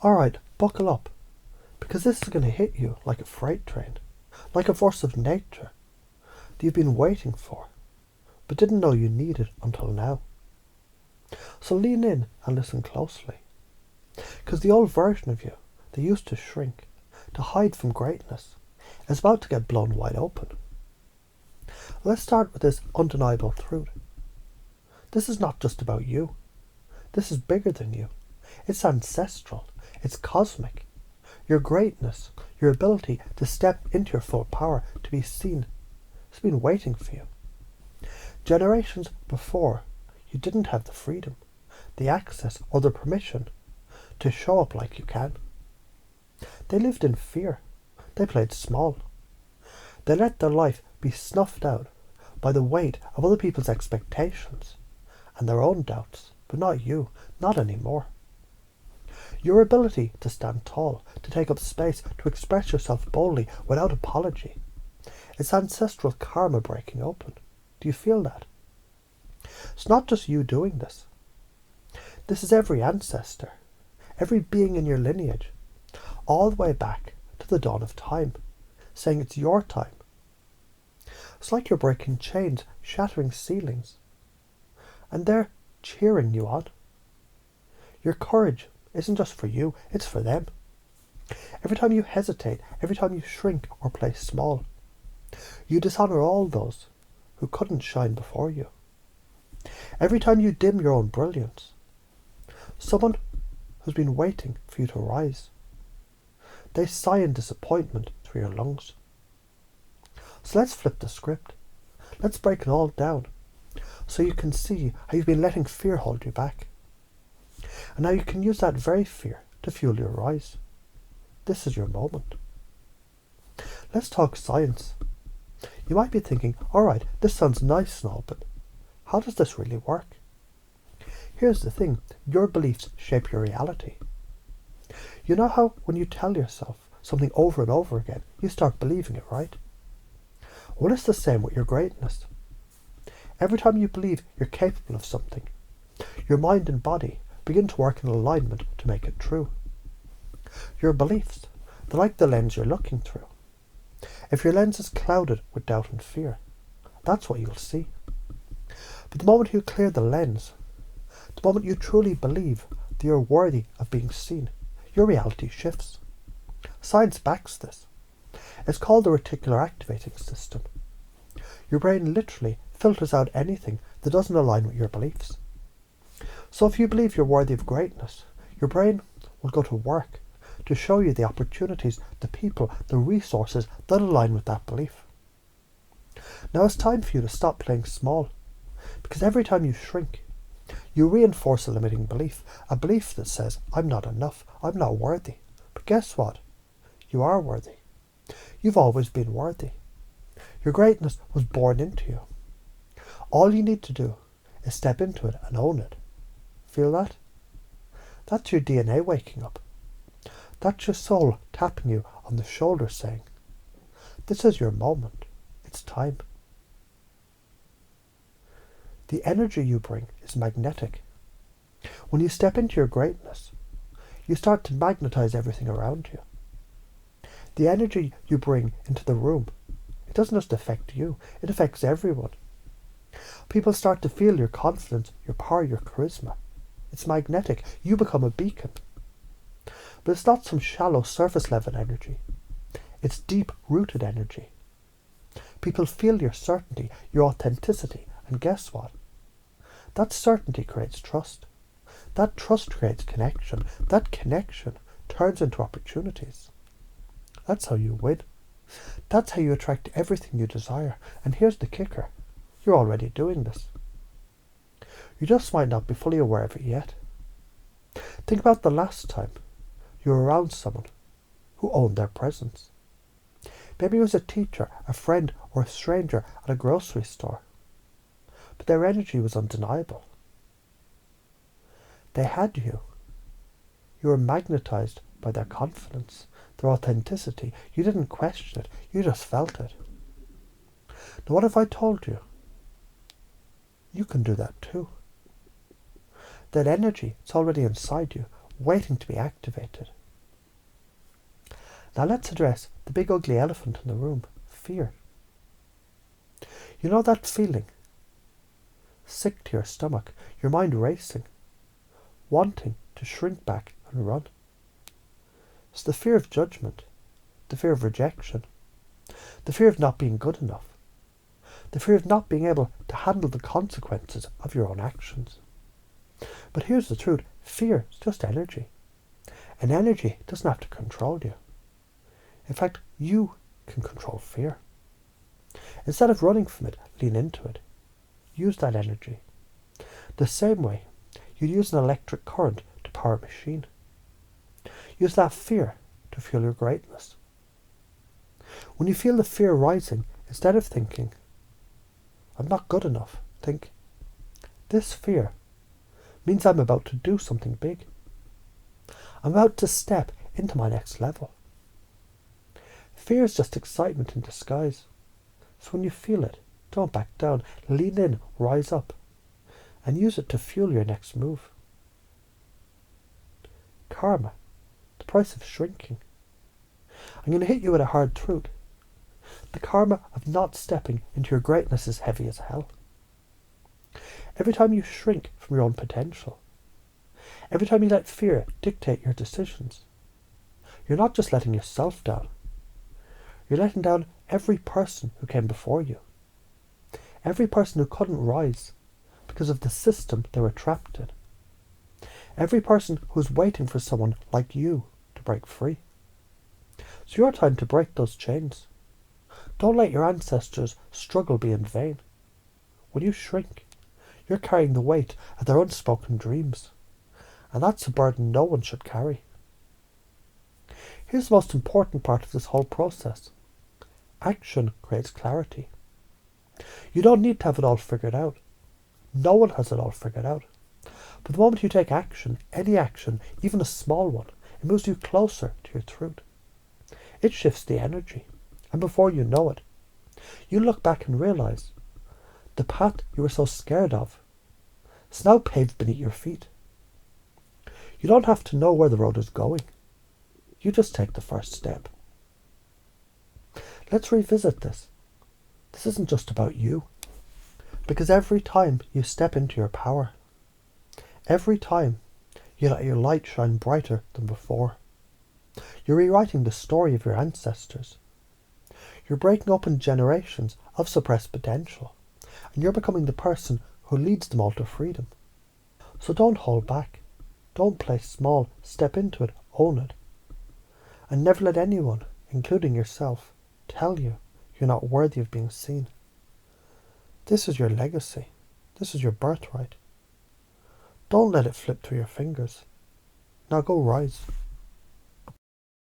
Alright, buckle up, because this is going to hit you like a freight train, like a force of nature that you've been waiting for, but didn't know you needed until now. So lean in and listen closely, because the old version of you that used to shrink, to hide from greatness, is about to get blown wide open. Let's start with this undeniable truth. This is not just about you. This is bigger than you. It's ancestral. It's cosmic. Your greatness, your ability to step into your full power, to be seen, has been waiting for you. Generations before, you didn't have the freedom, the access, or the permission to show up like you can. They lived in fear. They played small. They let their life be snuffed out by the weight of other people's expectations and their own doubts, but not you, not anymore. Your ability to stand tall, to take up space, to express yourself boldly without apology. It's ancestral karma breaking open. Do you feel that? It's not just you doing this. This is every ancestor, every being in your lineage, all the way back to the dawn of time, saying it's your time. It's like you're breaking chains, shattering ceilings, and they're cheering you on. Your courage isn't just for you, it's for them. Every time you hesitate, every time you shrink or play small, you dishonor all those who couldn't shine before you. Every time you dim your own brilliance, someone who's been waiting for you to rise, they sigh in disappointment through your lungs. So let's flip the script. Let's break it all down so you can see how you've been letting fear hold you back. And now you can use that very fear to fuel your rise. This is your moment. Let's talk science. You might be thinking, alright, this sounds nice and all, but how does this really work? Here's the thing, your beliefs shape your reality. You know how when you tell yourself something over and over again, you start believing it, right? Well, it's the same with your greatness. Every time you believe you're capable of something, your mind and body begin to work in alignment to make it true. Your beliefs, they're like the lens you're looking through. If your lens is clouded with doubt and fear, that's what you'll see. But the moment you clear the lens, the moment you truly believe that you're worthy of being seen, your reality shifts. Science backs this. It's called the reticular activating system. Your brain literally filters out anything that doesn't align with your beliefs. So if you believe you're worthy of greatness, your brain will go to work to show you the opportunities, the people, the resources that align with that belief. Now it's time for you to stop playing small, because every time you shrink, you reinforce a limiting belief, a belief that says, I'm not enough, I'm not worthy. But guess what? You are worthy. You've always been worthy. Your greatness was born into you. All you need to do is step into it and own it. Feel that? That's your DNA waking up. That's your soul tapping you on the shoulder saying, this is your moment. It's time. The energy you bring is magnetic. When you step into your greatness, you start to magnetize everything around you. The energy you bring into the room, it doesn't just affect you, it affects everyone. People start to feel your confidence, your power, your charisma. It's magnetic. You become a beacon. But it's not some shallow surface level energy. It's deep rooted energy. People feel your certainty, your authenticity, and guess what? That certainty creates trust. That trust creates connection. That connection turns into opportunities. That's how you win. That's how you attract everything you desire. And here's the kicker. You're already doing this. You just might not be fully aware of it yet. Think about the last time you were around someone who owned their presence. Maybe it was a teacher, a friend, or a stranger at a grocery store. But their energy was undeniable. They had you. You were magnetized by their confidence, their authenticity. You didn't question it, you just felt it. Now what if I told you? You can do that too. That energy, it's already inside you, waiting to be activated. Now let's address the big ugly elephant in the room, fear. You know that feeling? Sick to your stomach, your mind racing, wanting to shrink back and run. It's the fear of judgment, the fear of rejection, the fear of not being good enough, the fear of not being able to handle the consequences of your own actions. But here's the truth, fear is just energy. And energy doesn't have to control you. In fact, you can control fear. Instead of running from it, lean into it. Use that energy. The same way you'd use an electric current to power a machine. Use that fear to fuel your greatness. When you feel the fear rising, instead of thinking, I'm not good enough, think, this fear means I'm about to do something big. I'm about to step into my next level. Fear is just excitement in disguise. So when you feel it, don't back down. Lean in, rise up, and use it to fuel your next move. Karma, the price of shrinking. I'm going to hit you with a hard truth. The karma of not stepping into your greatness is heavy as hell. Every time you shrink from your own potential, every time you let fear dictate your decisions, you're not just letting yourself down. You're letting down every person who came before you. Every person who couldn't rise because of the system they were trapped in. Every person who's waiting for someone like you to break free. It's your time to break those chains. Don't let your ancestors' struggle be in vain. When you shrink, you're carrying the weight of their unspoken dreams. And that's a burden no one should carry. Here's the most important part of this whole process. Action creates clarity. You don't need to have it all figured out. No one has it all figured out. But the moment you take action, any action, even a small one, it moves you closer to your truth. It shifts the energy. And before you know it, you look back and realize the path you were so scared of is now paved beneath your feet. You don't have to know where the road is going. You just take the first step. Let's revisit this. This isn't just about you. Because every time you step into your power, every time you let your light shine brighter than before, you're rewriting the story of your ancestors. You're breaking open generations of suppressed potential, and you're becoming the person who leads them all to freedom. So don't hold back. Don't play small. Step into it. Own it. And never let anyone, including yourself, tell you you're not worthy of being seen. This is your legacy. This is your birthright. Don't let it flip through your fingers. Now go rise.